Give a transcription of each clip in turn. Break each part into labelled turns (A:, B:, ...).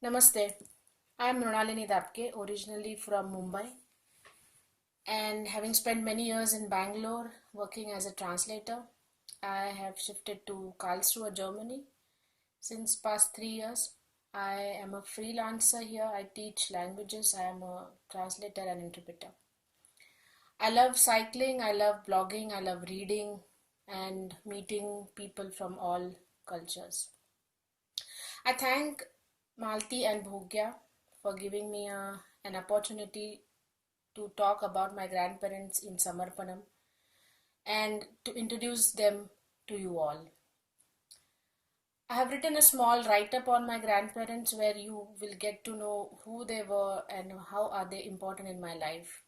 A: Namaste. I am Mrunalini Dapke, originally from Mumbai, and having spent many years in Bangalore working as a translator, I have shifted to Karlsruhe, Germany. Since past 3 years, I am a freelancer here. I teach languages. I am a translator and interpreter. I love cycling. I love blogging. I love reading and meeting people from all cultures. I thank Malti and Bhogya for giving me an opportunity to talk about my grandparents in Samarpanam and to introduce them to you all. I have written a small write-up on my grandparents where you will get to know who they were and how are they important in my life.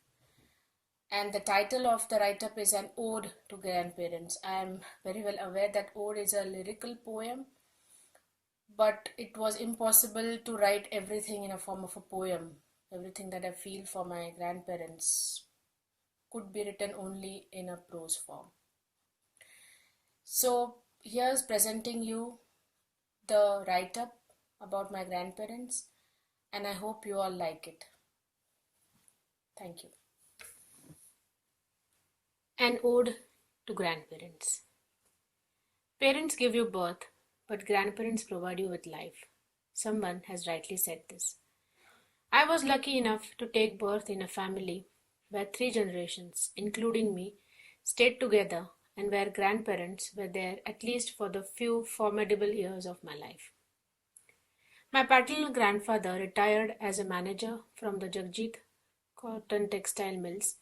A: And the title of the write-up is an ode to grandparents. I am very well aware that ode is a lyrical poem, but it was impossible to write everything in a form of a poem. Everything that I feel for my grandparents could be written only in a prose form. So here's presenting you the write-up about my grandparents, and I hope you all like it. Thank you. An ode to grandparents. Parents give you birth, but grandparents provide you with life. Someone has rightly said this. I was lucky enough to take birth in a family where 3 generations, including me, stayed together and where grandparents were there at least for the few formidable years of my life. My paternal grandfather retired as a manager from the Jagjit Cotton Textile Mills,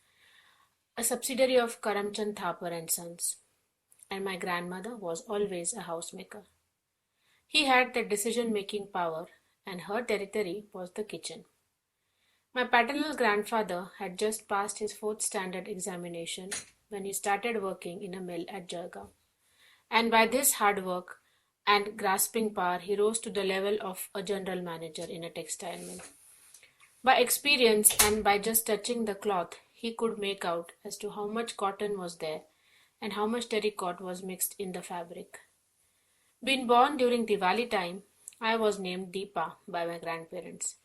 A: a subsidiary of Karamchand Thapar and Sons, and my grandmother was always a housemaker. He had the decision-making power, and her territory was the kitchen. My paternal grandfather had just passed his 4th standard examination when he started working in a mill at Jalgaon. And by this hard work and grasping power, he rose to the level of a general manager in a textile mill. By experience and by just touching the cloth, he could make out as to how much cotton was there and how much terracotta was mixed in the fabric. Being born during Diwali time, I was named Deepa by my grandparents,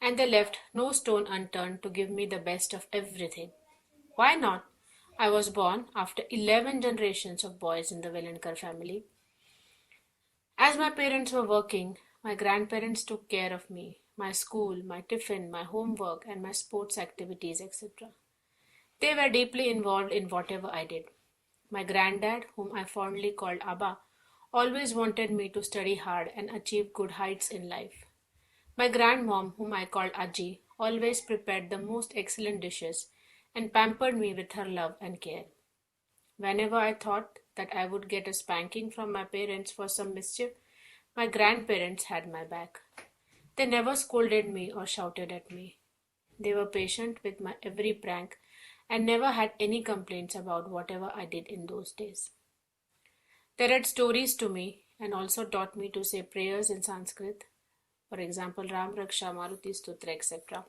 A: and they left no stone unturned to give me the best of everything. Why not? I was born after 11 generations of boys in the Velankar family. As my parents were working, my grandparents took care of me, my school, my tiffin, my homework, and my sports activities, etc. They were deeply involved in whatever I did. My granddad, whom I fondly called Abba, always wanted me to study hard and achieve good heights in life. My grandmom, whom I called Aji, always prepared the most excellent dishes and pampered me with her love and care. Whenever I thought that I would get a spanking from my parents for some mischief, my grandparents had my back. They never scolded me or shouted at me. They were patient with my every prank and never had any complaints about whatever I did in those days. They read stories to me and also taught me to say prayers in Sanskrit, for example, Ram Raksha, Maruti Stutra, etc.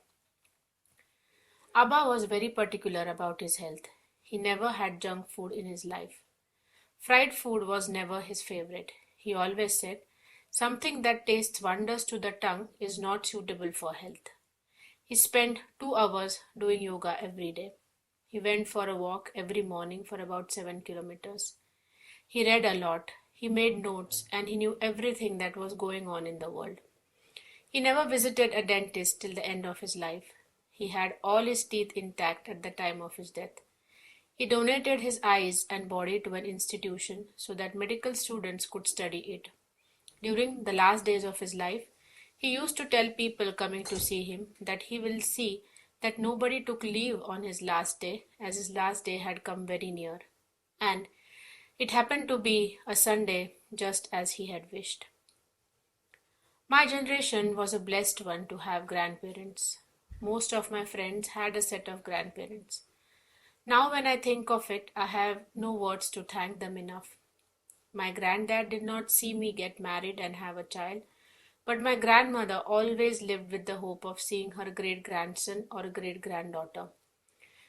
A: Abba was very particular about his health. He never had junk food in his life. Fried food was never his favorite. He always said, something that tastes wonders to the tongue is not suitable for health. He spent 2 hours doing yoga every day. He went for a walk every morning for about 7 kilometers. He read a lot. He made notes and he knew everything that was going on in the world. He never visited a dentist till the end of his life. He had all his teeth intact at the time of his death. He donated his eyes and body to an institution so that medical students could study it. During the last days of his life, he used to tell people coming to see him that he will see that nobody took leave on his last day, as his last day had come very near. And it happened to be a Sunday, just as he had wished. My generation was a blessed one to have grandparents. Most of my friends had a set of grandparents. Now when I think of it, I have no words to thank them enough. My granddad did not see me get married and have a child, but my grandmother always lived with the hope of seeing her great-grandson or great-granddaughter.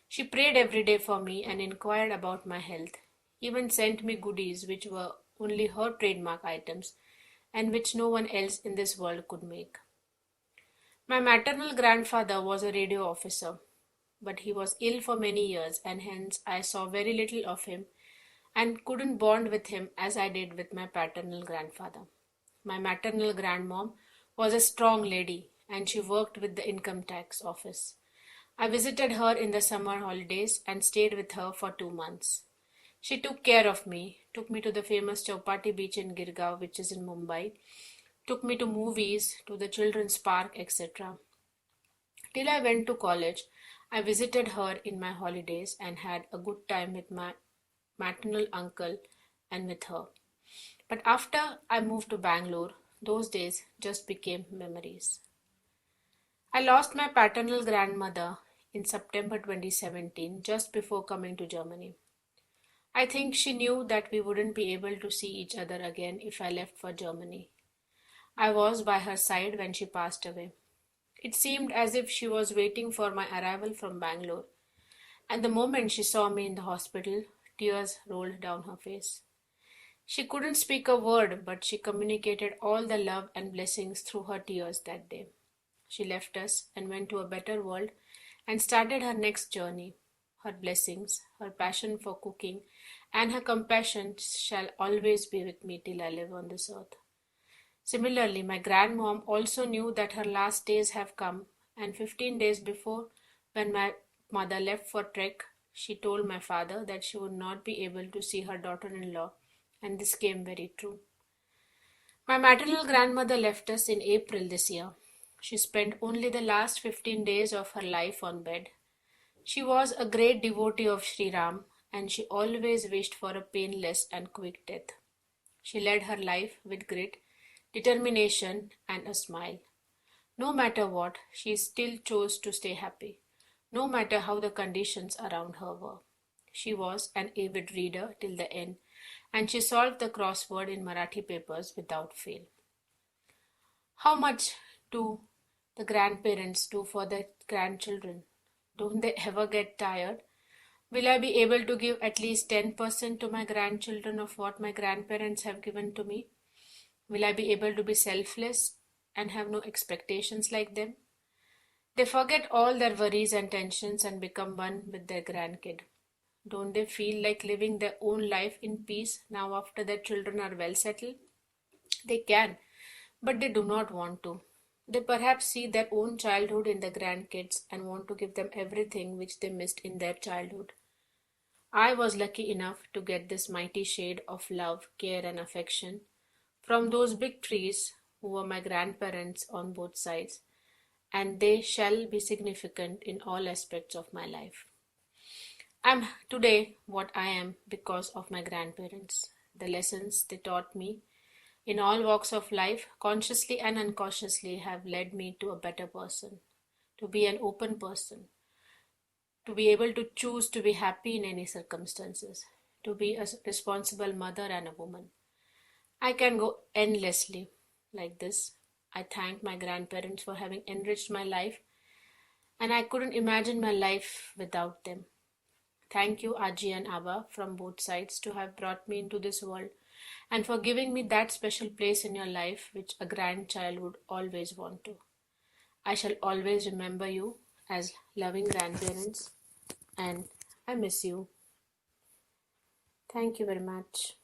A: She prayed every day for me and inquired about my health, even sent me goodies which were only her trademark items and which no one else in this world could make. My maternal grandfather was a radio officer, but he was ill for many years, and hence I saw very little of him and couldn't bond with him as I did with my paternal grandfather. My maternal grandmom was a strong lady, and she worked with the income tax office. I visited her in the summer holidays and stayed with her for 2 months. She took care of me, took me to the famous Chowpatty beach in Girgaon, which is in Mumbai, took me to movies, to the children's park, etc. Till I went to college, I visited her in my holidays and had a good time with my maternal uncle and with her. But after I moved to Bangalore, those days just became memories. I lost my paternal grandmother in September 2017, just before coming to Germany. I think she knew that we wouldn't be able to see each other again if I left for Germany. I was by her side when she passed away. It seemed as if she was waiting for my arrival from Bangalore, and the moment she saw me in the hospital, tears rolled down her face. She couldn't speak a word, but she communicated all the love and blessings through her tears that day. She left us and went to a better world and started her next journey. Her blessings, her passion for cooking, and her compassion shall always be with me till I live on this earth. Similarly, my grandmom also knew that her last days have come, and 15 days before, when my mother left for trek, she told my father that she would not be able to see her daughter-in-law, and this came very true. My maternal grandmother left us in April this year. She spent only the last 15 days of her life on bed. She was a great devotee of Sri Ram, and she always wished for a painless and quick death. She led her life with grit, determination, and a smile. No matter what, she still chose to stay happy, no matter how the conditions around her were. She was an avid reader till the end, and she solved the crossword in Marathi papers without fail. How much do the grandparents do for their grandchildren? Don't they ever get tired? Will I be able to give at least 10% to my grandchildren of what my grandparents have given to me? Will I be able to be selfless and have no expectations like them? They forget all their worries and tensions and become one with their grandkid. Don't they feel like living their own life in peace now after their children are well settled? They can, but they do not want to. They perhaps see their own childhood in the grandkids and want to give them everything which they missed in their childhood. I was lucky enough to get this mighty shade of love, care, and affection from those big trees who were my grandparents on both sides, and they shall be significant in all aspects of my life. I'm today what I am because of my grandparents. The lessons they taught me in all walks of life, consciously and unconsciously, have led me to a better person, to be an open person, to be able to choose to be happy in any circumstances, to be a responsible mother and a woman. I can go endlessly like this. I thank my grandparents for having enriched my life, and I couldn't imagine my life without them. Thank you, Aji and Abba, from both sides, to have brought me into this world and for giving me that special place in your life which a grandchild would always want to. I shall always remember you as loving grandparents, and I miss you. Thank you very much.